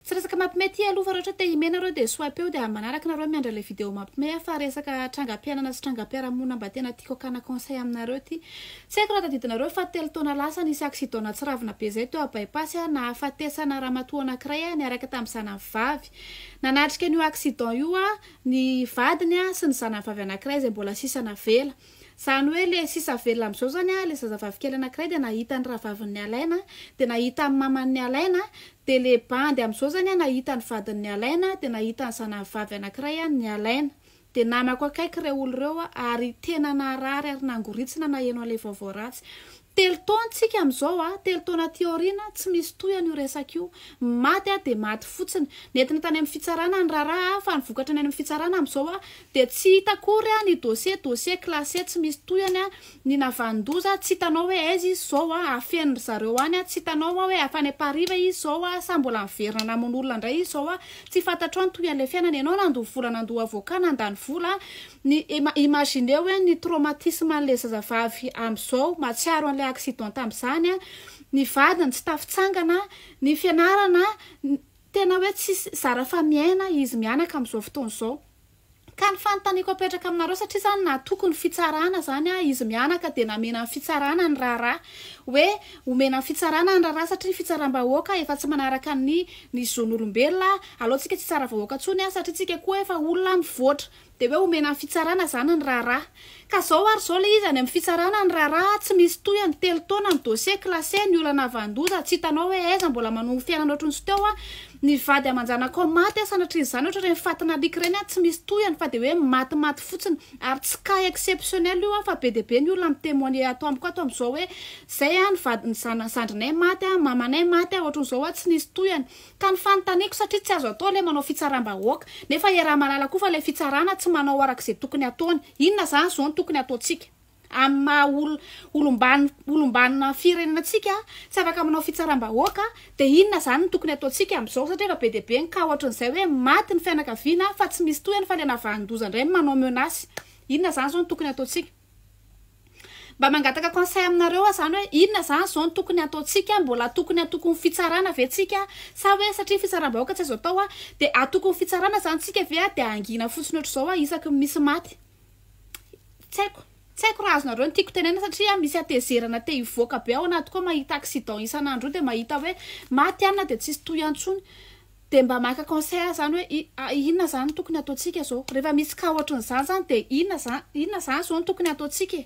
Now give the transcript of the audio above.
Tsy resaka mampimety aloha fa ohatra te himena reo de swipe eo de manaraka nareo miandra le vidéo mampime fa resaka trangam-piainana sy trangam-piarahamonina mba tena tiako akana conseil aminareo ty. Tsy haiko raha tadidinareo fa 3 taona lasa nisy accident tsy ravina be zay teo a bypass na afatesana ramatoa anankiray niaraka tamin'ny zanany vavy. Nanatrika an'io accident io ny vadiny sy ny zanany vavy anankiray zay mbola sisa navela. Zany hoe le sisa velona am'izao zany le zazavavy kely anankiray de nahita ny rahavaviny alaina de nahita ny mamany alaina de le bandy am'izao zany nahita ny vadiny alaina de nahita ny zanany vavy anankiray ny alaina de namako akaiky reo olo reo ary tena narary ary nangoritsina na eno ale vaovao ratsy. 3 taona tsika am'izao 3 taona teoriana tsy misy toy io resak'io maty de maty fotsiny nentina tany amin'ny fitsarana ny raharaha fa nivokatra ny amin'ny fitsarana am'izao de tsy hita akory ny dossier classé tsy misy toyany ny navandoza tsy hitanao hoe aiza izy zao afen'ny zareo any tsy hitanao hoe afany pariva izy zao sa mbola miverina namon'olona indray izy zao tsy fantatro ny toy an'le fiainana ianao nandoha vola nandoha avocat nandany vola ny imagineo hoe ny traumatisme an'le zazavavy am'izao matsiaro an'le accident tam'izany ny vadiny tsy tafitsangana ny fianarana tena hoe tsy zara fa miaina izy mianaka am'izao fotoana zao ka ny fanontaniako apetraka aminareo satria zany na tokony fitsarana zany izy mianaka de namena ny fitsarana ny raharaha hoe omena ny fitsarana ny raharaha satria fitsaram-bahoaka efa tsy manaraka ny zon'olombelona aloha tsika tsy tsara vahoaka tsony satria tsika koa efa olona mivoatra de hoe omena ny fitsarana zany ny raharaha ka zao ary zao le izy any amin'ny fitsarana ny raharaha tsy misy toy ny 3 taona ny dossier classé ny olana vandoza tsy hitanao hoe aiza mbola manombo fiainana ohatrany sy teo ny vady amanjanako maty sanatria zany ohatra reny fatina liky reny tsy misy toyany fa de hoe maty fotsiny ary tsy cas exceptionnel io fa be de be ny olona mitémoigner ato amiko ato am'izao hoe zay ny vadiny zandrinay maty mamanay maty ohatran'izao tsy nisy toyany ka ny fanontaniako satria tsy azo atao le manao fitsaram-bahoaka nefa iaraha malala koa fa le fitsarana tsy manao arak'izay tokony ataony inona zany zao ny tokony ataontsika amin'ny olombanina firenena tsika tsy afaka manao fitsaram-bahoaka de inona zany ny tokony ataontsika am'izao satria efa be de be ny ka ohatran'izay hoe maty ny fianakaviana fa tsy misy toyany fa le navandoza indray manao menace inona zany zao ny tokony ataontsika mba mangataka conseil aminareo zany hoe inona zany zao ny tokony ataontsika mbola tokony atokony fitsarana ve tsika sa hoe satria fitsaram-bahoaka tsy azo atao de atokony fitsarana zany tsika ve de angina fotsiny ohatr'izao isaky misy maty tsy haiko raha azonareo ny tiako tenena satria misy atezerana te hivoaka be ao anaty koa mahita accident isan'andro de mahita hoe maty ana de tsisy toy antsony de mba maka conseil zany hoe inona zany tokony ataontsika zao rehefa misy ka ohatran'izany zany de inona zany zao ny tokony ataontsika